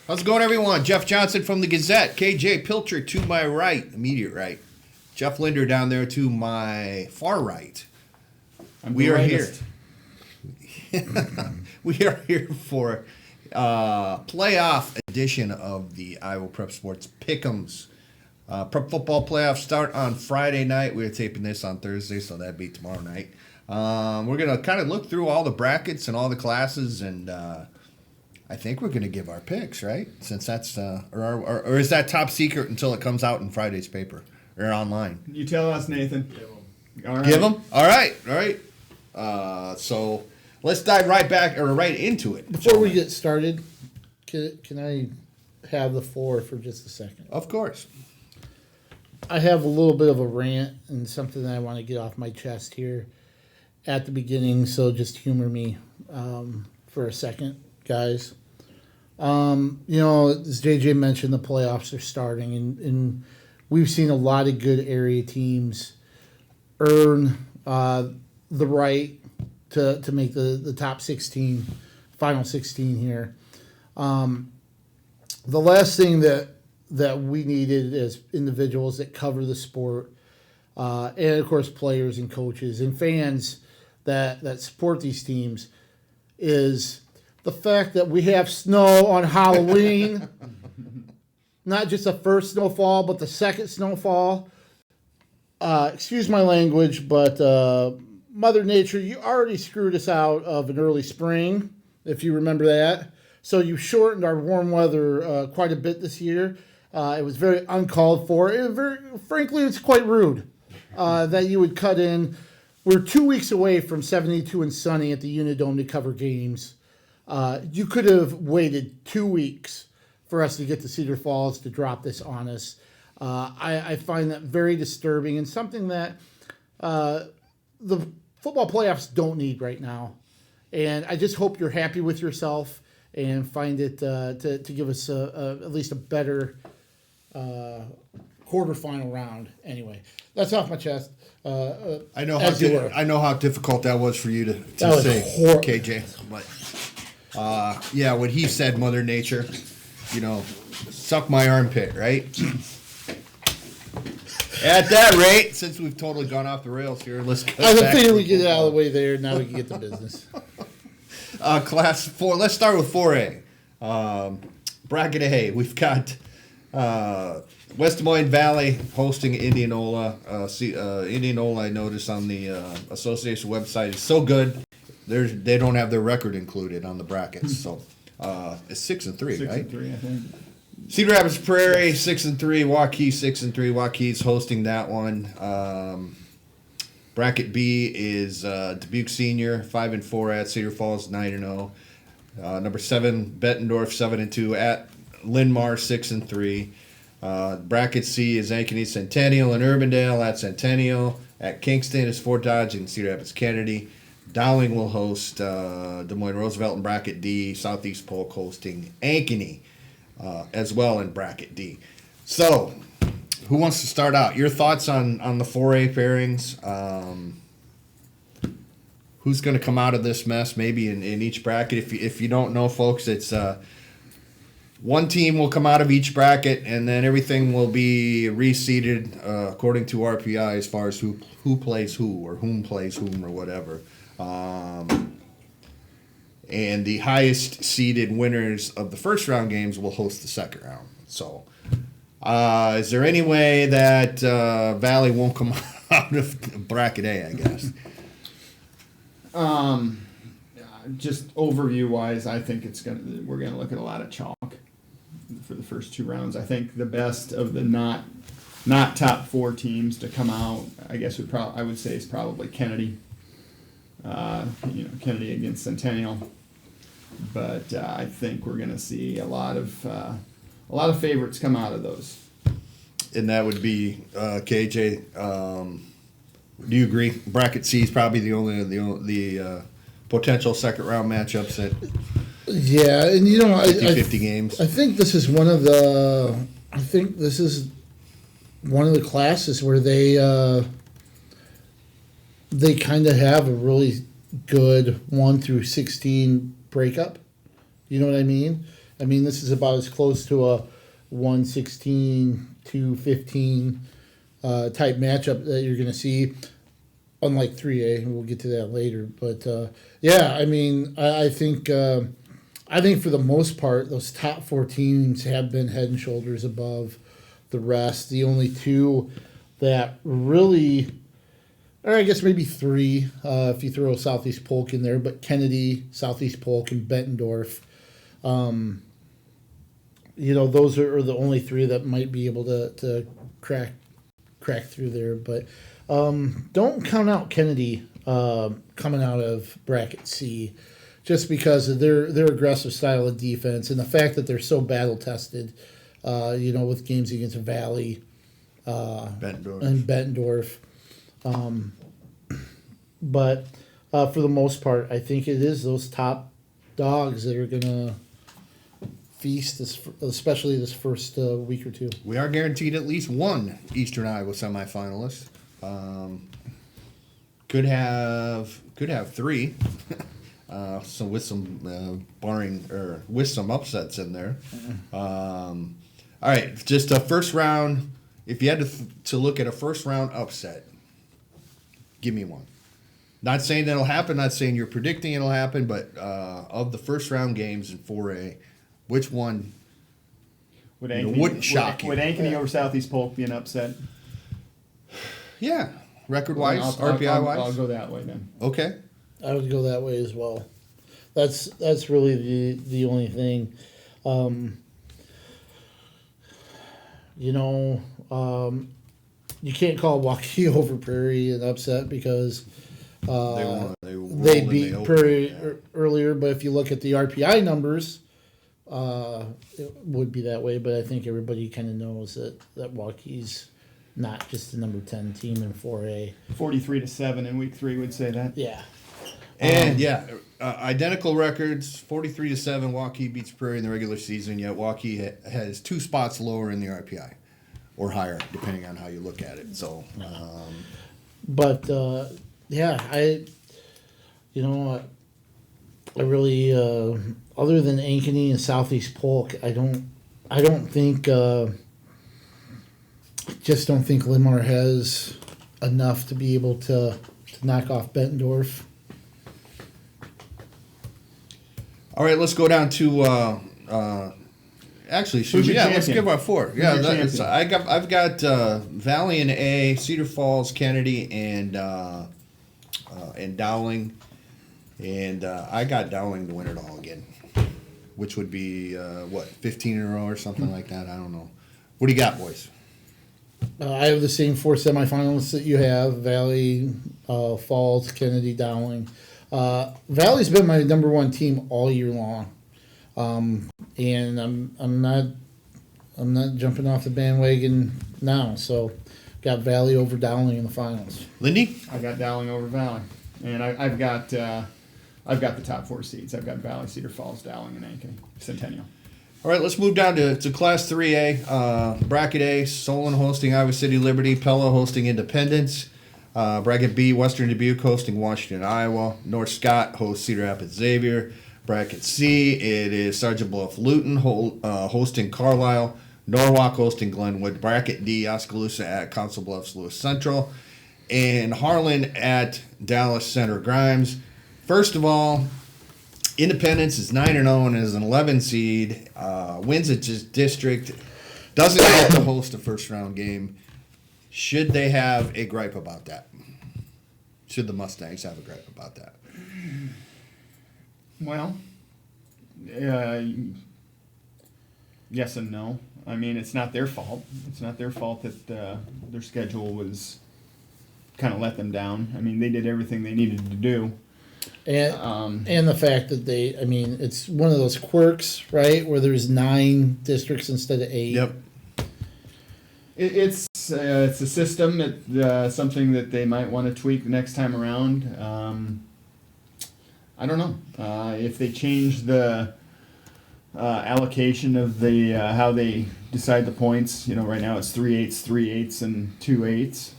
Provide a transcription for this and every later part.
How's it going, everyone? Jeff Johnson from the Gazette. KJ Pilcher to my right, immediate right. Jeff Linder down there to my far right. We are here. We are here for playoff edition of the Iowa Prep Sports Pick'ems. Prep football playoffs start on Friday night. We're taping this on Thursday, so that'd be tomorrow night. We're going to kind of look through all the brackets and all the classes, and I think we're going to give our picks, right? Since that's, or is that top secret until it comes out in Friday's paper or online? You tell us, Nathan. All right. Give them? All right. So let's dive right into it. Before we get started, can I have the floor for just a second? Of course. I have a little bit of a rant and something that I want to get off my chest here at the beginning, so just humor me for a second, guys. As JJ mentioned, the playoffs are starting, and we've seen a lot of good area teams earn the right to make the top 16, final 16 here. The last thing that we needed as individuals that cover the sport, and of course players and coaches and fans that support these teams, is the fact that we have snow on Halloween. Not just the first snowfall, but the second snowfall. Excuse my language, but Mother Nature, you already screwed us out of an early spring, if you remember that. So you shortened our warm weather quite a bit this year. It was very uncalled for. Frankly, it's quite rude that you would cut in. We're 2 weeks away from 72 and sunny at the UNI-Dome to cover games. You could have waited 2 weeks for us to get to Cedar Falls to drop this on us. I find that very disturbing and something that the football playoffs don't need right now. And I just hope you're happy with yourself and find it to give us at least a better quarterfinal round. Anyway, that's off my chest. I know how difficult that was for you to say, KJ. But when he said Mother Nature, suck my armpit, right? At that rate, since we've totally gone off the rails here, let's go. I think we get it out of the way there. Now we can get to business. Class 4. Let's start with 4A. Bracket A. We've got West Des Moines Valley hosting Indianola. Indianola, I noticed on the association website, is so good. They don't have their record included on the brackets. So it's 6-3, right? 6-3, I think. Cedar Rapids Prairie 6-3. Waukee 6-3. Waukee's hosting that one. Bracket B is Dubuque Senior 5-4 at Cedar Falls 9-0. Number 7 Bettendorf 7-2 at Linn-Mar 6-3. Bracket C is Ankeny Centennial and Urbandale at Centennial. At Kingston is Fort Dodge and Cedar Rapids Kennedy. Dowling will host Des Moines Roosevelt in Bracket D. Southeast Polk hosting Ankeny as well in Bracket D. So, who wants to start out? Your thoughts on the 4A pairings? Who's going to come out of this mess maybe in each bracket? If you don't know, folks, it's one team will come out of each bracket, and then everything will be reseeded according to RPI as far as who plays who or whom plays whom or whatever. And the highest seeded winners of the first round games will host the second round. So, is there any way that Valley won't come out of bracket A, I guess? Just overview wise, I think we're gonna look at a lot of chalk for the first two rounds. I think the best of the not top 4 teams to come out, I guess I would say is probably Kennedy. Kennedy against Centennial, but I think we're going to see a lot of favorites come out of those. And that would be KJ. Do you agree? Bracket C is probably the only potential second round matchups that. Yeah, and 50 games. I think this is one of the. I think this is one of the classes where they kind of have a really good 1 through 16 breakup. You know what I mean? I mean, this is about as close to a 116, 215 type matchup that you're going to see, unlike 3A. And we'll get to that later. But yeah, I mean, I think for the most part, those top 4 teams have been head and shoulders above the rest. The only two that really, or I guess maybe 3, if you throw Southeast Polk in there, but Kennedy, Southeast Polk, and Bettendorf. Those are the only 3 that might be able to crack through there. But don't count out Kennedy coming out of bracket C, just because of their aggressive style of defense and the fact that they're so battle tested. With games against Valley, and Bettendorf. But for the most part, I think it is those top dogs that are going to feast, especially this first week or two. We are guaranteed at least one Eastern Iowa semifinalist. Could have 3. So with some with some upsets in there. All right, just a first round. If you had to look at a first round upset, give me one. Not saying that'll happen. Not saying you're predicting it'll happen. But of the first round games in 4A, which one wouldn't shock you? Would Ankeny over Southeast Polk be an upset? Yeah, record wise, RPI wise. I'll go that way then. Okay. I would go that way as well. That's really the only thing. You can't call Waukee over Prairie an upset because they beat Prairie earlier. But if you look at the RPI numbers, it would be that way. But I think everybody kind of knows that Waukee's not just the number 10 team in 4A. 43-7 in week 3 would say that. Yeah. And identical records, 43-7. Waukee beats Prairie in the regular season. Yet Waukee has 2 spots lower in the RPI, or higher, depending on how you look at it. So, I really, other than Ankeny and Southeast Polk, I don't think, just don't think Limar has enough to be able to knock off Bettendorf. all right, let's go down to. Actually, let's give our 4. Yeah, I've got Valley in A, Cedar Falls, Kennedy, and Dowling, and I got Dowling to win it all again, which would be 15 in a row or something like that. I don't know. What do you got, boys? I have the same 4 semifinalists that you have: Valley, Falls, Kennedy, Dowling. Valley's been my number 1 team all year long. And I'm not jumping off the bandwagon now. So got Valley over Dowling in the finals. Lindy? I got Dowling over Valley, and I've got the top 4 seeds. I've got Valley, Cedar Falls, Dowling, and Ankeny Centennial. All right, let's move down to Class 3A. Bracket A, Solon hosting Iowa City Liberty, Pella hosting Independence. Bracket B, Western Dubuque hosting Washington, Iowa. North Scott hosts Cedar Rapids Xavier. Bracket C, it is Sergeant Bluff Luton hosting Carlisle. Norwalk hosting Glenwood. Bracket D, Oskaloosa at Council Bluffs Lewis Central. And Harlan at Dallas Center Grimes. First of all, Independence is 9-0 and is an 11 seed. Wins its district. Doesn't get to host a first round game. Should they have a gripe about that? Should the Mustangs have a gripe about that? Well, yes and no. I mean, it's not their fault. It's not their fault that their schedule was kind of let them down. I mean, they did everything they needed to do. And the fact that it's one of those quirks, right, where there's 9 districts instead of 8. Yep. It's a system that something that they might want to tweak the next time around. I don't know if they change the allocation of the how they decide the points. Right now it's 3/8, 3/8, and 2/8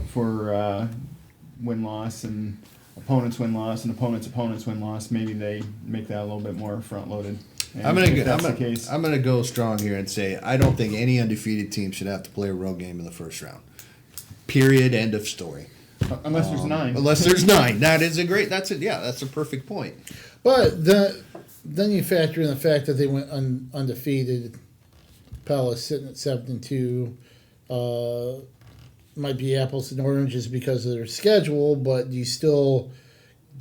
for win-loss, and opponents win-loss, and opponents win-loss. Maybe they make that a little bit more front-loaded. And I'm if that's the gonna case, I'm gonna go strong here and say I don't think any undefeated team should have to play a road game in the first round. Period. End of story. unless there's 9. Unless there's 9. That's a perfect point. But then you factor in the fact that they went undefeated. Palace sitting at 7-2. Might be apples and oranges because of their schedule, but you still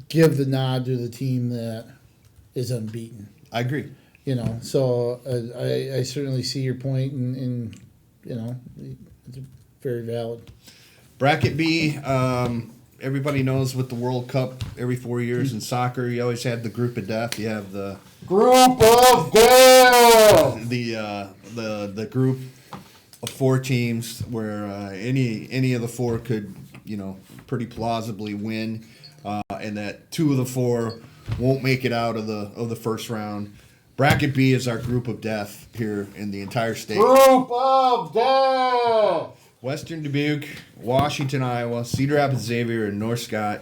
give the nod to the team that is unbeaten. I agree. So I certainly see your point, and it's very valid. Bracket B. Everybody knows with the World Cup every 4 years in soccer, you always have the group of death. You have the Group of death. the group of 4 teams where any of the 4 could pretty plausibly win, and that 2 of the 4 won't make it out of the first round. Bracket B is our group of death here in the entire state. Group of death. Western Dubuque, Washington, Iowa, Cedar Rapids, Xavier, and North Scott.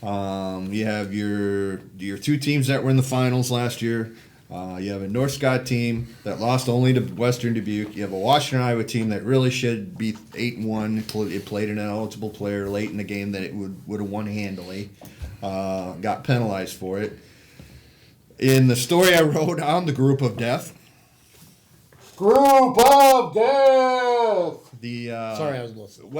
You have your 2 teams that were in the finals last year. You have a North Scott team that lost only to Western Dubuque. You have a Washington, Iowa team that really should be 8-1. It played an eligible player late in the game that it would have won handily. Got penalized for it. In the story I wrote on the group of death. Group of death. The Sorry, I was listening.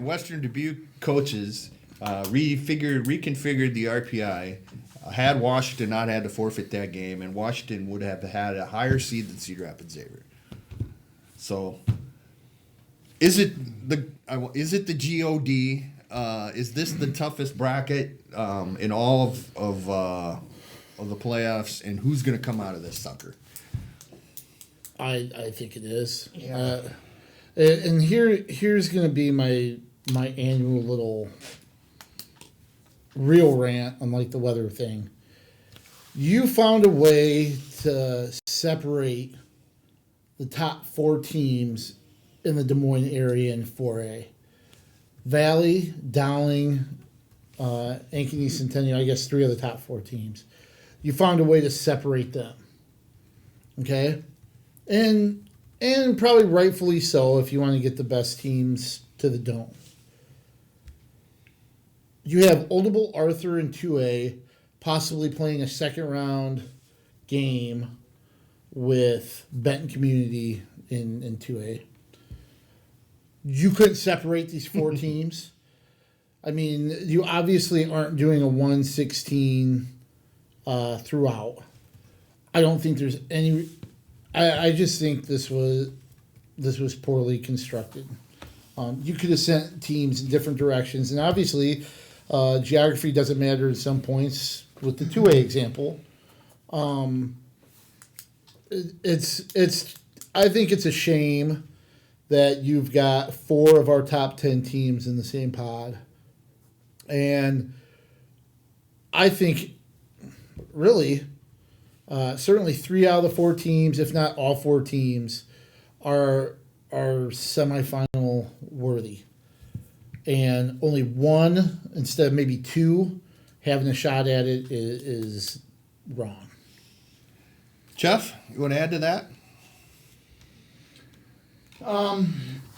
Western Dubuque coaches reconfigured the RPI. Had Washington not had to forfeit that game, and Washington would have had a higher seed than Cedar Rapids Xavier. So, is it the GOD? Is this the toughest bracket in all of the playoffs? And who's going to come out of this sucker? I think it is. Yeah. And here's going to be my annual little real rant, unlike the weather thing. You found a way to separate the top 4 teams in the Des Moines area in 4A. Valley, Dowling, Ankeny, Centennial, I guess 3 of the top 4 teams. You found a way to separate them. Okay? And probably rightfully so if you want to get the best teams to the Dome. You have Oldable Arthur in 2A possibly playing a second round game with Benton Community in 2A. You couldn't separate these 4 teams. I mean, you obviously aren't doing a 1-16 throughout. I don't think there's any. I just think this was poorly constructed. You could have sent teams in different directions, and obviously, geography doesn't matter at some points. With the 2A example, it's. I think it's a shame that you've got 4 of our top 10 teams in the same pod, and I think really. Certainly 3 out of the 4 teams, if not all 4 teams, are semifinal worthy. And only 1 instead of maybe 2 having a shot at it is wrong. Jeff, you want to add to that?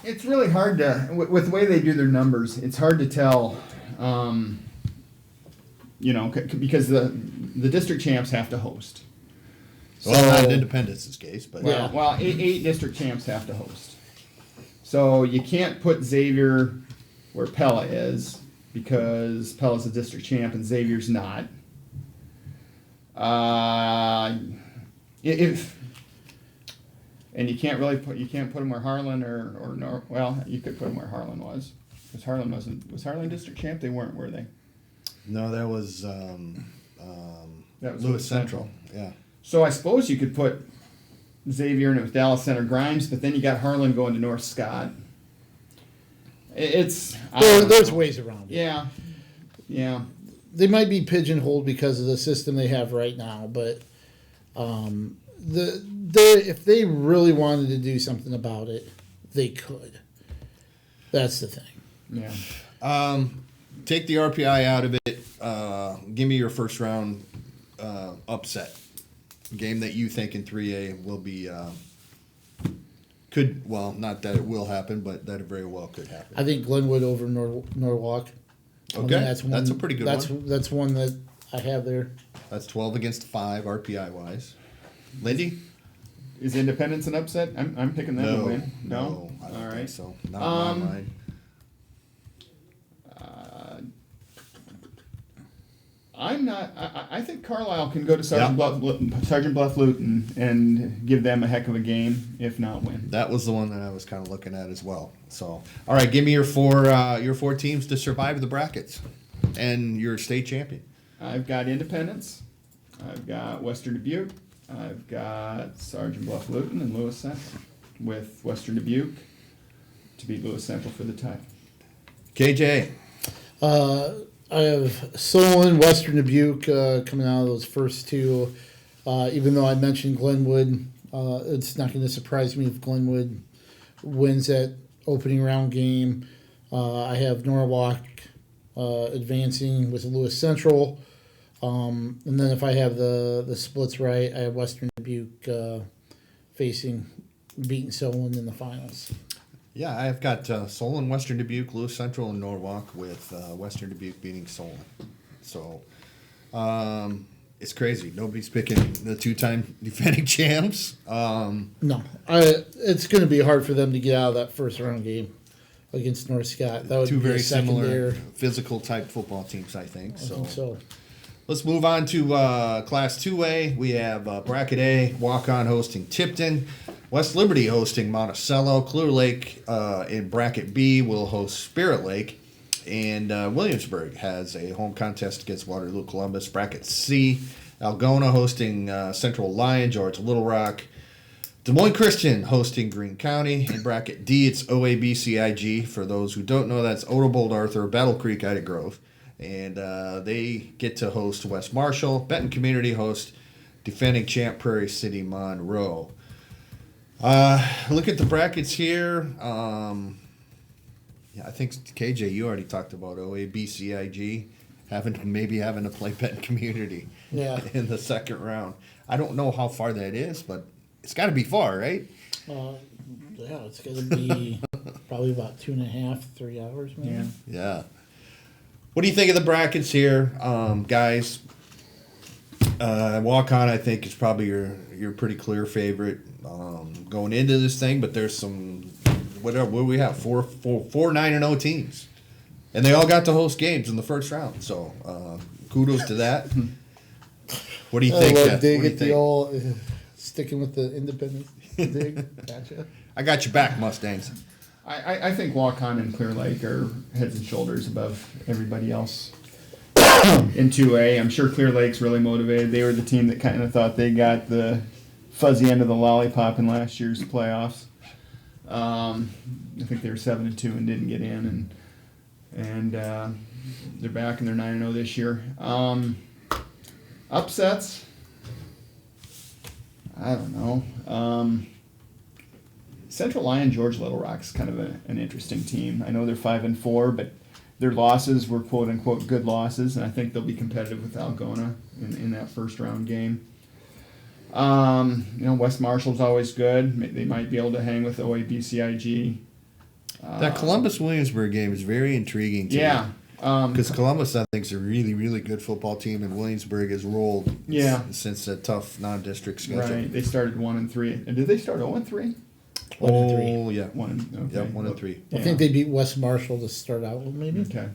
It's really hard to, with the way they do their numbers, it's hard to tell, because the district champs have to host. Well, not in Independence's case, but Well, 8 district champs have to host. So you can't put Xavier where Pella is because Pella's a district champ and Xavier's not. And you can't put him where Harlan you could put him where Harlan was, because Harlan was Harlan district champ. They weren't, were they? No, that was Lewis Central. Yeah. So I suppose you could put Xavier in it with Dallas Center Grimes, but then you got Harlan going to North Scott. There's ways around it. Yeah. They might be pigeonholed because of the system they have right now, but if they really wanted to do something about it, they could. That's the thing. Yeah. Take the RPI out of it. Give me your first round upset. game that you think in 3A will be not that it will happen, but that it very well could happen. I think Glenwood over Norwalk. Okay, I that's a pretty good one. That's one that I have there. That's 12 against 5 RPI wise. Lindy? Is Independence an upset? I'm picking them to win. No, I don't All think right. so. Not in my mind. I'm not. I think Carlisle can go to Sergeant Bluff Luton and give them a heck of a game, if not win. That was the one that I was kind of looking at as well. So, all right, give me your four teams to survive the brackets and your state champion. I've got Independence. I've got Western Dubuque. I've got Sergeant Bluff Luton and Lewis Central, with Western Dubuque to beat Lewis Central for the tie. KJ. I have Solon, Western Dubuque coming out of those first two. Even though I mentioned Glenwood, it's not going to surprise me if Glenwood wins that opening round game. I have Norwalk advancing with Lewis Central. And then if I have the splits right, I have Western Dubuque beating Solon in the finals. Yeah, I've got Solon, Western Dubuque, Lewis Central, and Norwalk, with Western Dubuque beating Solon. So it's crazy. Nobody's picking the two-time defending champs. No, it's going to be hard for them to get out of that first round game against North Scott. That would Two be very a similar secondary. physical type football teams, I think. I think so. Let's move on to Class 2A. We have Bracket A, Walk-On hosting Tipton. West Liberty hosting Monticello. Clear Lake in Bracket B will host Spirit Lake. And Williamsburg has a home contest against Waterloo Columbus. Bracket C, Algona hosting Central Lyon, George Little Rock. Des Moines Christian hosting Greene County. In Bracket D, it's OABCIG. For those who don't know, that's Oderbold Arthur, Battle Creek, Ida Grove. And they get to host West Marshall. Benton Community host defending champ Prairie City Monroe. Look at the brackets here. I think KJ, you already talked about OABCIG having to play Benton Community in the second round. I don't know how far that is, but it's got to be far, right? It's going to be probably about 2.5, 3 hours, maybe. Yeah. What do you think of the brackets here, guys? Walk-On, I think, is probably your pretty clear favorite going into this thing, but there's some what do we have? Four 9-0 teams, and they all got to host games in the first round. So kudos to that. What do you think, Jeff? Dig at the old sticking with the independent dig. Gotcha. I got your back, Mustangs. I think Walk-On and Clear Lake are heads and shoulders above everybody else in 2A. I'm sure Clear Lake's really motivated. They were the team that kind of thought they got the fuzzy end of the lollipop in last year's playoffs. I think they were 7-2 and didn't get in, and they're back and they're 9-0 this year. Upsets, I don't know. Central Lyon, George Little Rock's kind of an interesting team. I know they're 5-4, but their losses were quote unquote good losses, and I think they'll be competitive with Algona in that first round game. West Marshall's always good. They might be able to hang with OABCIG. That Columbus-Williamsburg game is very intriguing to me. Yeah. Because Columbus, I think, is a really, really good football team, and Williamsburg has rolled since a tough non-district schedule. Right. They started 1-3. And did they start 0-3? 1-3. Yeah. 1-3. I think they beat West Marshall to start out with, maybe. Okay.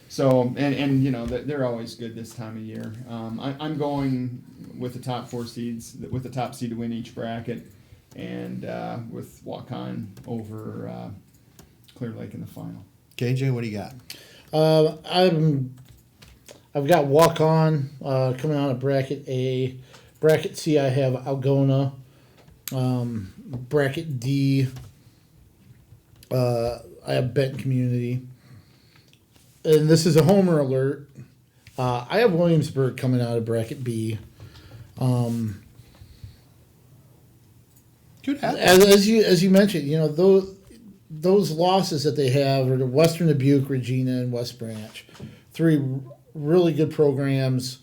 So, and they're always good this time of year. I'm going with the top 4 seeds, with the top seed to win each bracket, and with Walk-On over Clear Lake in the final. KJ, what do you got? I've got Walk-On coming out of Bracket A. Bracket C, I have Algona. Bracket D, I have Benton Community. And this is a homer alert. I have Williamsburg coming out of Bracket B. Good happen. As you mentioned, those losses that they have are the Western Dubuque, Regina, and West Branch. 3 really good programs,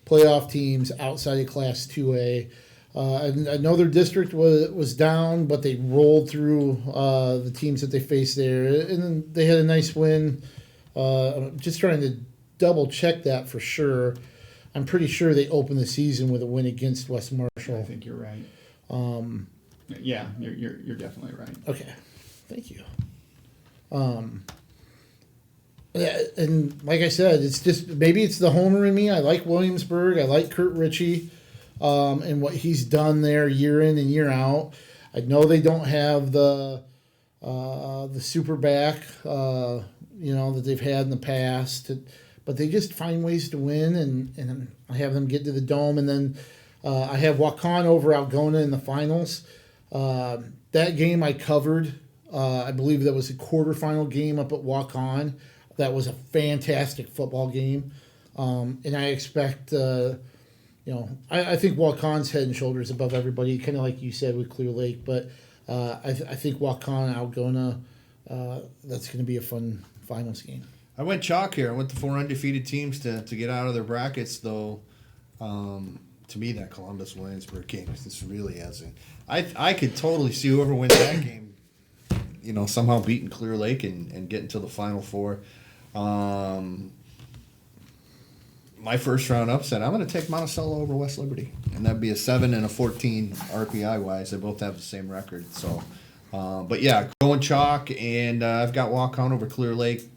playoff teams outside of Class 2A. And I know their district was down, but they rolled through the teams that they faced there, and then they had a nice win. I'm just trying to double check that for sure. I'm pretty sure they opened the season with a win against West Marshall. I think you're right. Yeah, you're definitely right. Okay, thank you. Yeah, and like I said, it's just maybe it's the homer in me. I like Williamsburg. I like Kurt Ritchie, and what he's done there year in and year out. I know they don't have the super back, that they've had in the past, but they just find ways to win, and I have them get to the Dome, and then I have Waukon over Algona in the finals. That game I covered. I believe that was a quarterfinal game up at Waukon. That was a fantastic football game, and I expect, I think Waukon's head and shoulders above everybody, kind of like you said with Clear Lake. But I think Waukon Algona, that's going to be a fun finals game. I went chalk here. I went the 4 undefeated teams to get out of their brackets, though. To me, that Columbus Williamsburg game is really hasn't. I could totally see whoever wins that game, somehow beating Clear Lake and getting to the Final Four. My first round upset, I'm going to take Monticello over West Liberty, and that'd be a 7 and a 14 RPI wise. They both have the same record, so. But yeah, going chalk, and I've got Waukon over Clear Lake.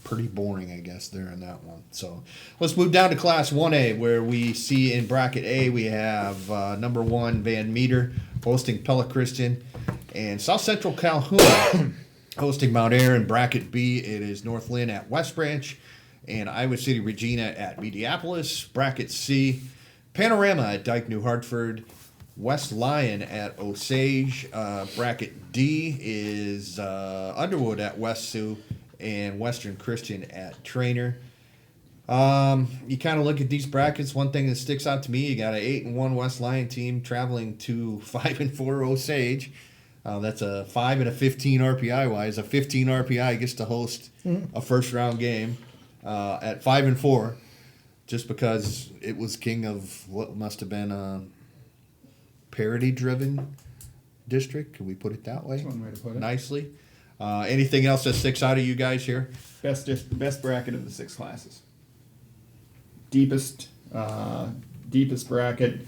Pretty boring, I guess, there in that one. So let's move down to Class 1A, where we see in Bracket A we have number 1 Van Meter hosting Pella Christian, and South Central Calhoun hosting Mount Ayr. In Bracket B, it is North Lynn at West Branch and Iowa City Regina at Mediapolis. Bracket C, Panorama at Dyke New Hartford, West Lyon at Osage. Bracket D is Underwood at West Sioux, and Western Christian at Trainer. You kind of look at these brackets. One thing that sticks out to me, you got an 8-1 West Lyon team traveling to 5-4 Osage. That's a 5 and a 15 RPI wise. A 15 RPI gets to host a first round game at 5-4, just because it was king of what must have been a parity driven district. Can we put it that way? That's one way to put it. Nicely. Anything else that sticks out of you guys here? Best bracket of the 6 classes. Deepest bracket.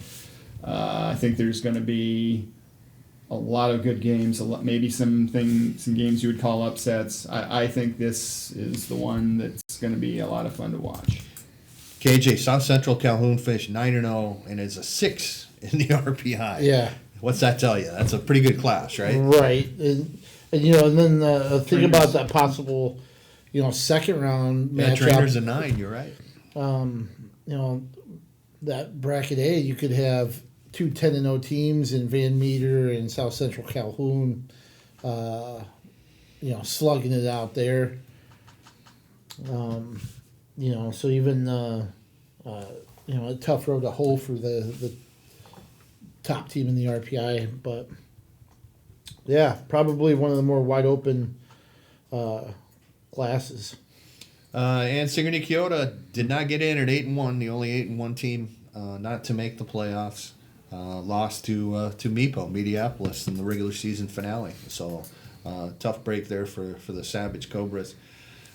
I think there's going to be a lot of good games. Maybe some games you would call upsets. I think this is the one that's going to be a lot of fun to watch. KJ, South Central Calhoun finished 9-0 and is a 6 in the RPI. Yeah. What's that tell you? That's a pretty good class, right? Right. And then think about that possible, second round matchup. Trainer's a 9. You're right. That bracket A, you could have 2 10-0 teams in Van Meter and South Central Calhoun, slugging it out there. So even a tough road to hoe for the top team in the RPI, but. Yeah, probably one of the more wide open classes. And Sigourney Kyoto did not get in at 8-1, the only 8-1 team not to make the playoffs. Lost to Meepo, Mediapolis, in the regular season finale. So tough break there for the Savage Cobras.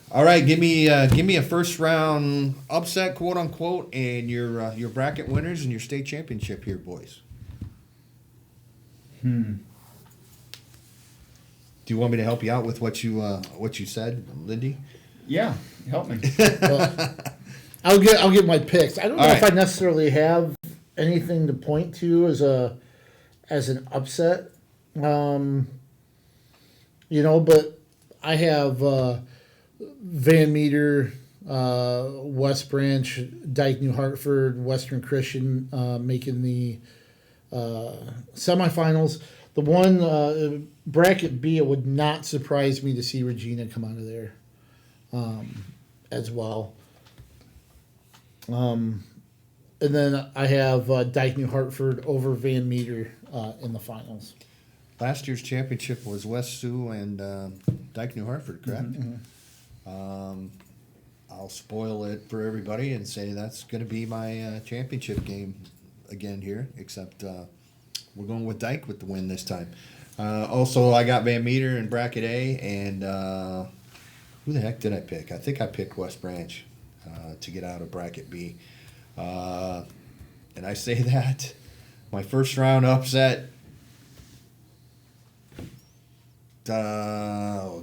All right, give me a first round upset, quote unquote, and your bracket winners and your state championship here, boys. Do you want me to help you out with what you said, Lindy? Yeah, help me. I'll get my picks. I don't know if right. I necessarily have anything to point to as an upset. But I have Van Meter, West Branch, Dyke New Hartford, Western Christian making the semifinals. The one bracket B, it would not surprise me to see Regina come out of there as well. And then I have Dyke New Hartford over Van Meter in the finals. Last year's championship was West Sioux and Dyke New Hartford, correct? Mm-hmm. I'll spoil it for everybody and say that's going to be my championship game again here, except we're going with Dyke with the win this time. Also, I got Van Meter in bracket A, and who the heck did I pick? I think I picked West Branch to get out of bracket B. And I say that my first round upset.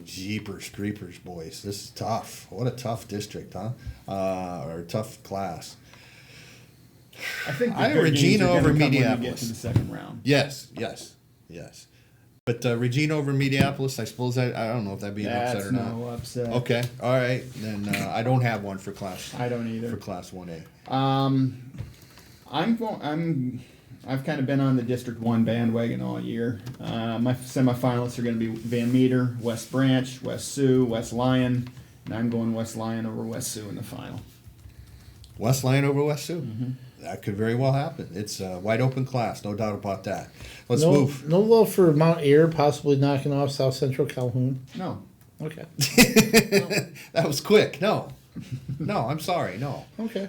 Jeepers creepers, boys! This is tough. What a tough district, huh? Or a tough class. I think the I have good Regina games are gonna over come when you get Mediapolis. to the second round. Yes. But Regina over Mediapolis, I suppose I don't know if that'd be an upset That's or not. no upset. Okay, all right. Then I don't have one for class I don't either. for class 1A. I've kind of been on the District 1 bandwagon all year. My semifinalists are going to be Van Meter, West Branch, West Sioux, West Lyon, and I'm going West Lyon over West Sioux in the final. West Lyon over West Sioux. Mm-hmm. That could very well happen. It's a wide open class, no doubt about that. Let's move. No love for Mount Ayr possibly knocking off South Central Calhoun. No. Okay. That was quick. No, I'm sorry. No. Okay.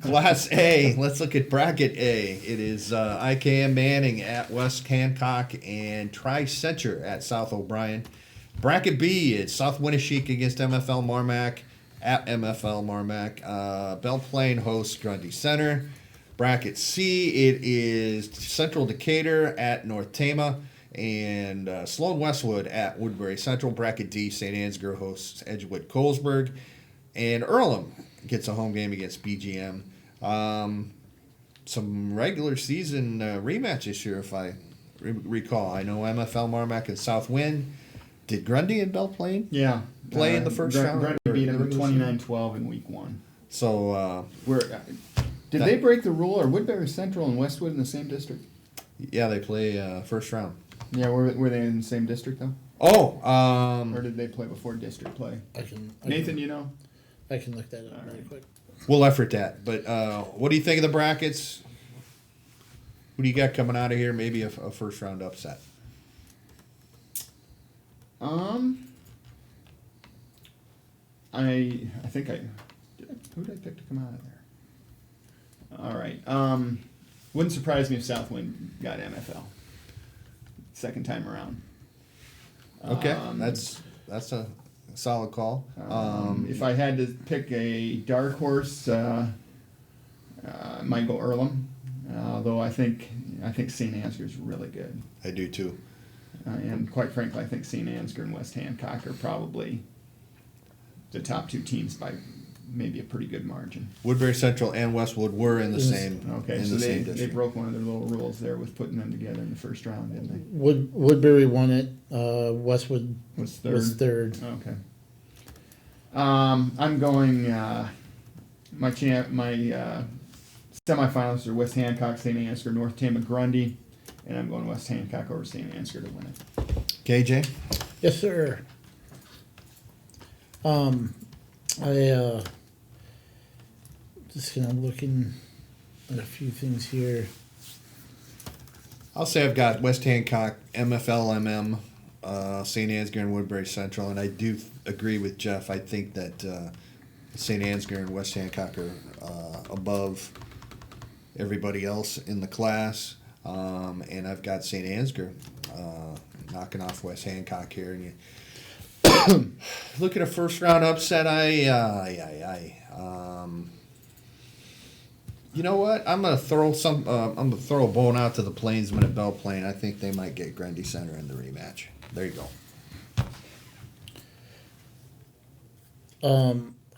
Class A. Let's look at bracket A. It is IKM Manning at West Hancock and Tri-Center at South O'Brien. Bracket B is South Winneshiek against MFL Marmac at MFL Marmac. Belle Plaine hosts Grundy Center. Bracket C, it is Central Decatur at North Tama and Sloan Westwood at Woodbury Central. Bracket D, St. Ansgar hosts Edgewood Colesburg. And Earlham gets a home game against BGM. Some regular season rematches here, if I recall. I know MFL Marmac and South Wind. Did Grundy and Belle Plaine Yeah. play in the first round? Grundy or beat them regular season? 29-12 in week 1. So, Did they break the rule? Are Woodbury Central and Westwood in the same district? yeah, they play first round. Yeah, were they in the same district though? Oh, Or did they play before district play? I Nathan, can, you know? I can look that up All really right. quick. we'll effort that. But what do you think of the brackets? Who do you got coming out of here? Maybe a first round upset. I think who did I pick to come out of there? All right. Wouldn't surprise me if Southwind got MFL. Second time around. Okay, that's a solid call. If I had to pick a dark horse, I might go Earlham. Although I think St. Ansgar is really good. I do too. And quite frankly, I think St. Ansgar and West Hancock are probably the top two teams by maybe a pretty good margin. Woodbury Central and Westwood were in the same Okay, in so the same they district. broke one of their little rules there with putting them together in the first round, didn't they? Woodbury won it. Westwood Was third. was third. Okay. I'm going. My semifinals are West Hancock, St. Ansgar, North Tama, Grundy, and I'm going West Hancock over St. Ansgar to win it. KJ? Yes, sir. I just kind of looking at a few things here. I'll say I've got West Hancock, MFL, St. Ansgar, and Woodbury Central, and I do agree with Jeff. I think that St. Ansgar and West Hancock are above everybody else in the class, and I've got St. Ansgar knocking off West Hancock here. And you look at a first round upset. You know what? I'm gonna throw a bone out to the Plainsmen at Belle Plaine. I think they might get Grundy Center in the rematch. There you go.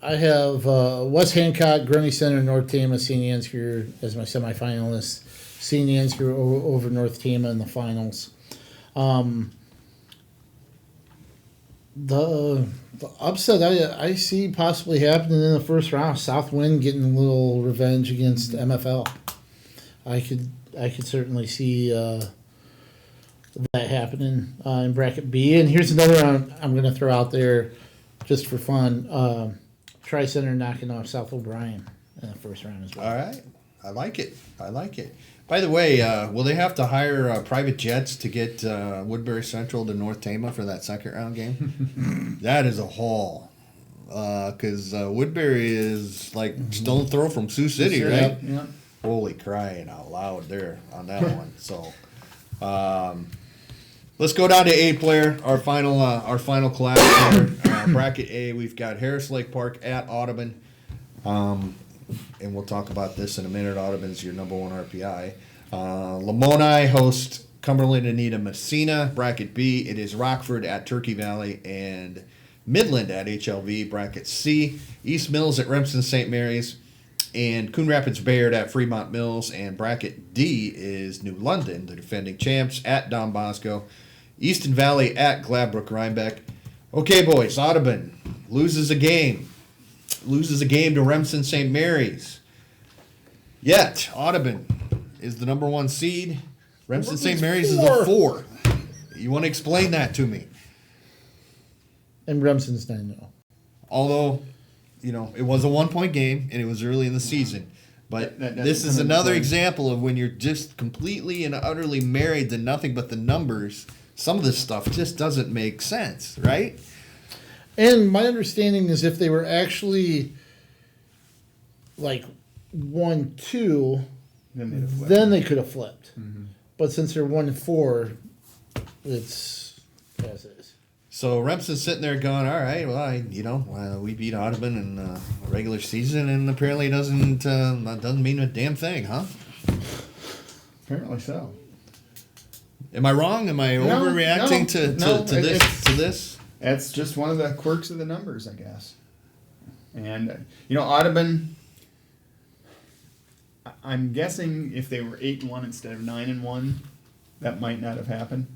I have West Hancock, Grundy Center, North Tama, St. Ansgar as my semifinalists. St. Ansgar over North Tama in the finals. The upset I see possibly happening in the first round. Southwind getting a little revenge against MFL. I could certainly see that happening in bracket B. And here's another one I'm going to throw out there just for fun. Tri-Center knocking off South O'Brien in the first round as well. All right. I like it. By the way, will they have to hire private jets to get Woodbury Central to North Tama for that second round game? That is a haul. Because Woodbury is like stone's throw from Sioux City, right? Yeah. Holy crying out loud there on that one. So, let's go down to A player. Our final class here. Bracket A, we've got Harris Lake Park at Audubon. And we'll talk about this in a minute. Audubon's your number one RPI. Lamoni host Cumberland Anita Messina. Bracket B, it is Rockford at Turkey Valley and Midland at HLV. Bracket C, East Mills at Remsen St. Mary's and Coon Rapids Bayard at Fremont Mills. And bracket D is New London, the defending champs, at Don Bosco. Easton Valley at Gladbrook Rhinebeck. Okay, boys, Audubon loses a game to Remsen St. Mary's. Yet, Audubon is the number one seed. Remsen St. Mary's is the 4. You want to explain that to me? And Remsen's 9-0. Although, it was a 1-point game, and it was early in the season. But this is another example of when you're just completely and utterly married to nothing but the numbers. Some of this stuff just doesn't make sense, right? And my understanding is if they were actually like 1-2, then they could have flipped. Mm-hmm. But since they're 1-4, it's as is. So Remsen's sitting there going, all right, well, we beat Audubon in the regular season, and apparently it doesn't mean a damn thing, huh? Apparently so. Am I wrong? Am I overreacting to this? That's just one of the quirks of the numbers, I guess. And, Audubon, I'm guessing if they were 8-1 instead of 9-1, that might not have happened.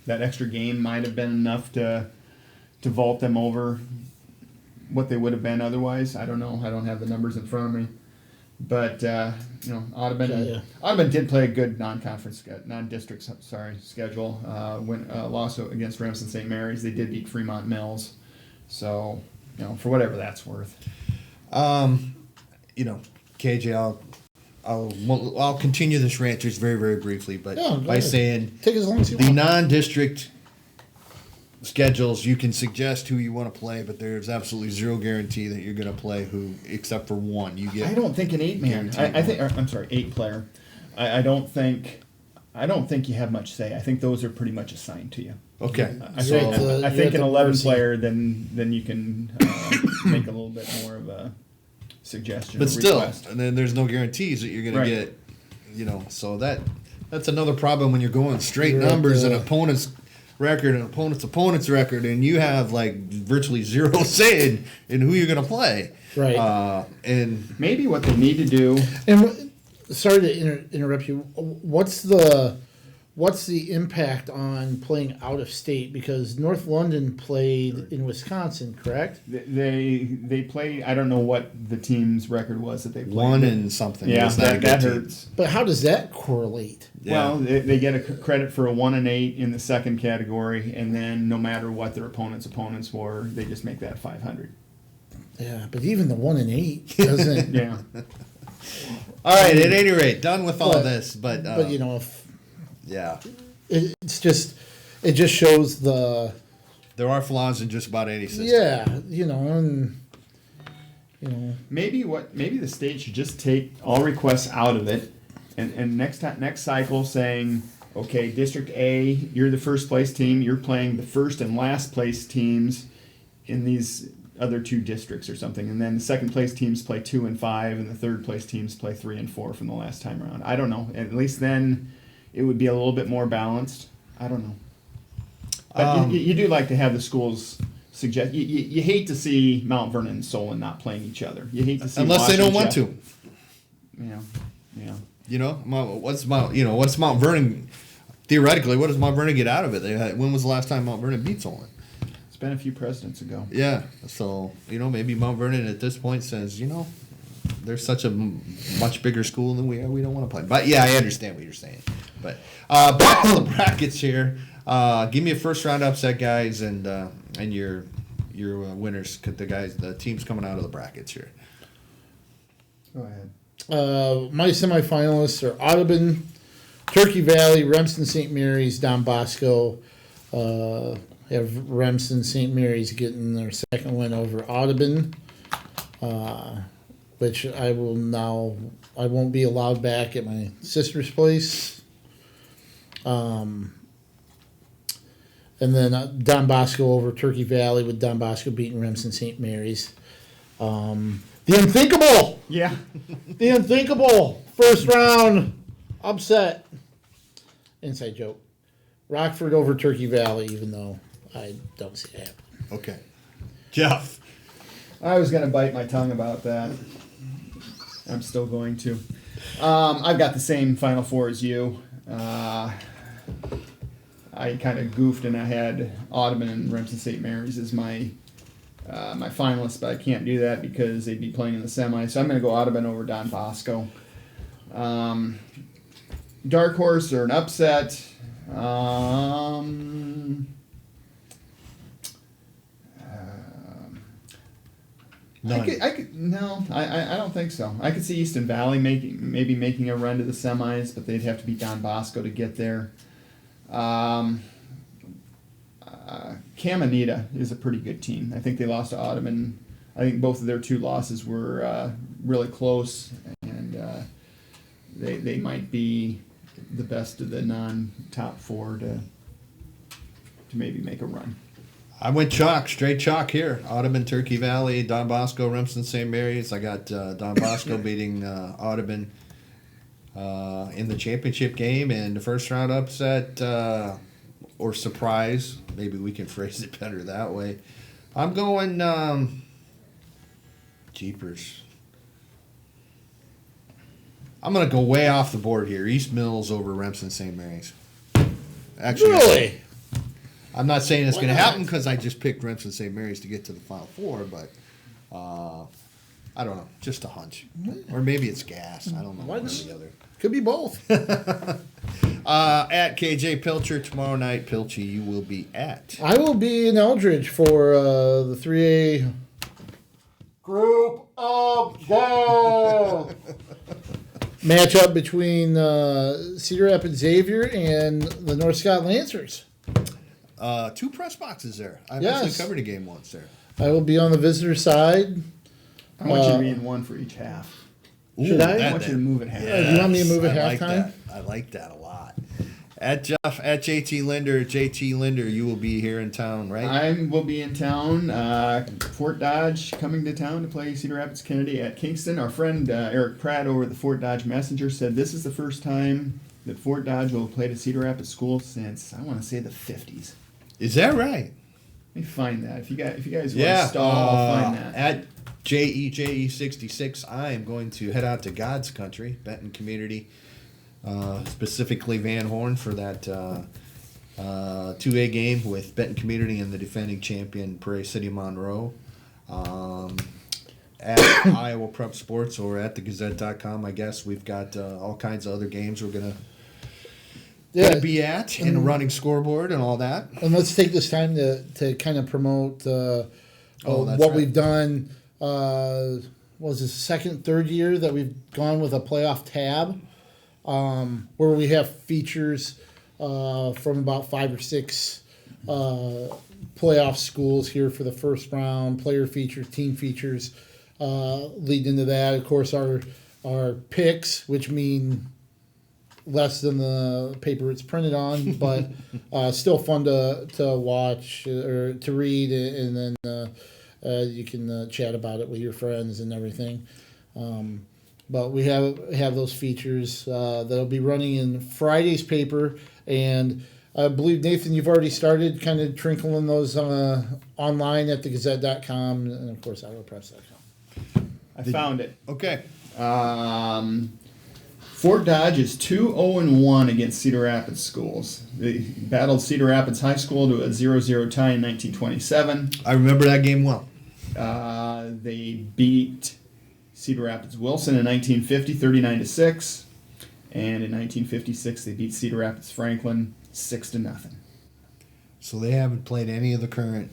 That extra game might have been enough to vault them over what they would have been otherwise. I don't know. I don't have the numbers in front of me. But, Audubon did play a good non-district schedule. Lost against Remsen St. Mary's. They did beat Fremont Mills. So, for whatever that's worth. KJ, I'll continue this rant just very, very briefly, but by saying take as long as you the want. non-district schedules, you can suggest who you want to play, but there's absolutely zero guarantee that you're going to play who, except for one. I don't think an 8-man. I think. I'm sorry, 8-player. I don't think you have much say. I think those are pretty much assigned to you. Okay. I think an 11-player, then you can make a little bit more of a suggestion. But still, request. and then there's no guarantees that you're going to get. So that's another problem when you're going straight numbers and opponents' record and opponent's record, and you have like virtually zero say in who you're going to play. Right. And maybe what they need to do. And sorry to interrupt you. What's the impact on playing out of state? Because North London played in Wisconsin, correct? They played. I don't know what the team's record was that they played. 1 and something. Yeah, that hurts. But how does that correlate? Yeah. Well, they get a credit for a 1 and 8 in the second category, and then no matter what their opponents were, they just make that 500. Yeah, but even the 1 and 8 doesn't. Yeah. All right. At any rate, done with all this, but yeah, it just shows there are flaws in just about any system. Yeah, maybe the state should just take all requests out of it, and next cycle saying, okay, District A, you're the first place team, you're playing the first and last place teams in these other 2 districts or something, and then the second place teams play 2 and 5, and the third place teams play 3 and 4 from the last time around. I don't know. At least then it would be a little bit more balanced. I don't know. But you do like to have the schools suggest. You hate to see Mount Vernon and Solon not playing each other. You hate to see unless Washington, they don't want to. Yeah. What's Mount Vernon? Theoretically, what does Mount Vernon get out of it? When was the last time Mount Vernon beat Solon? It's been a few presidents ago. Yeah. So maybe Mount Vernon at this point says, they're such a much bigger school than we are. We don't want to play. But yeah, I understand what you're saying. But back to the brackets here. Give me a first round upset, guys, and your winners. The teams coming out of the brackets here. Go ahead. My semifinalists are Audubon, Turkey Valley, Remsen St. Mary's, Don Bosco. Have Remsen St. Mary's getting their second win over Audubon. which I won't be allowed back at my sister's place. And then Don Bosco over Turkey Valley with Don Bosco beating Remsen St. Mary's. The unthinkable! Yeah. The unthinkable! First round upset. Inside joke. Rockford over Turkey Valley, even though I don't see it happen. Okay. Jeff. I was going to bite my tongue about that. I'm still going to. I've got the same Final Four as you. I kind of goofed and I had Audubon and Remsen St. Mary's as my finalists, but I can't do that because they'd be playing in the semi. So I'm going to go Audubon over Don Bosco. Dark horse or an upset. I don't think so. I could see Easton Valley maybe making a run to the semis, but they'd have to beat Don Bosco to get there. Caminita is a pretty good team. I think they lost to Audubon. I think both of their two losses were really close, and they might be the best of the non-top four to maybe make a run. I went chalk, straight chalk here. Audubon, Turkey Valley, Don Bosco, Remsen St. Mary's. I got Don Bosco beating Audubon in the championship game, and the first round upset or surprise. Maybe we can phrase it better that way. I'm going jeepers. I'm going to go way off the board here. East Mills over Remsen St. Mary's. Actually, Really? I'm not saying it's Why going to not? happen because I just picked Remsen St. Mary's to get to the Final Four, but I don't know. Just a hunch. Or maybe it's gas. I don't know. Why One or not? the other. Could be both. At KJ Pilcher tomorrow night. Pilchy, you will be at. I will be in Eldridge for the 3A group of death matchup between Cedar Rapids Xavier and the North Scott Lancers. 2 press boxes there. I've Yes. actually covered a game once there. I will be on the visitor side. I want you to be in one for each half. Should I? I want you to move it half. Do you want me to move at I like halftime? that. I like that a lot. At Jeff, at JT Linder. JT Linder, you will be here in town, right? I will be in town. Fort Dodge coming to town to play Cedar Rapids Kennedy at Kingston. Our friend Eric Pratt over at the Fort Dodge Messenger said this is the first time that Fort Dodge will have played a Cedar Rapids school since, I want to say, the 50s. Is that right? Let me find that. If you guys want to stall, I'll find that. At JEJE66, I am going to head out to God's country, Benton Community, specifically Van Horn for that 2A game with Benton Community and the defending champion Prairie City Monroe. At Iowa Prep Sports or at thegazette.com, I guess we've got all kinds of other games we're going to be at and a running scoreboard and all that. And let's take this time to kind of promote that's what right. we've done. Was this second, third year that we've gone with a playoff tab, where we have features from about 5 or 6 playoff schools here for the first round, player features, team features, lead into that. Of course, our picks, which mean less than the paper it's printed on, but still fun to watch or to read, and then you can chat about it with your friends and everything. But we have those features that'll be running in Friday's paper, and I believe, Nathan, you've already started kind of trinkling those online at thegazette.com and, of course, iowapress.com. I found it. Okay. Fort Dodge is 2-0-1 against Cedar Rapids schools. They battled Cedar Rapids High School to a 0-0 tie in 1927. I remember that game well. They beat Cedar Rapids Wilson in 1950, 39-6. And in 1956, they beat Cedar Rapids Franklin 6-0. So they haven't played any of the current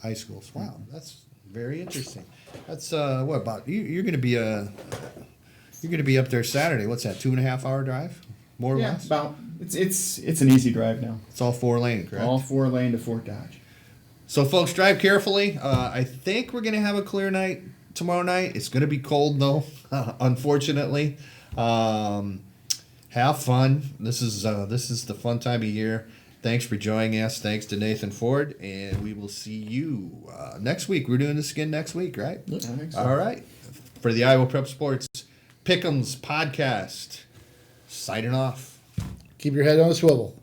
high schools. Wow, that's very interesting. That's what about you're going to be up there Saturday. What's that? 2.5 hour drive, more or Yeah, less. about it's an easy drive now. It's all 4-lane, correct? All 4-lane to Fort Dodge. So, folks, drive carefully. I think we're going to have a clear night tomorrow night. It's going to be cold, though, unfortunately. Have fun. This is the fun time of year. Thanks for joining us. Thanks to Nathan Ford, and we will see you next week. We're doing this again next week, right? I think so. All right. For the Iowa Prep Sports Pick'ems podcast, signing off. Keep your head on a swivel.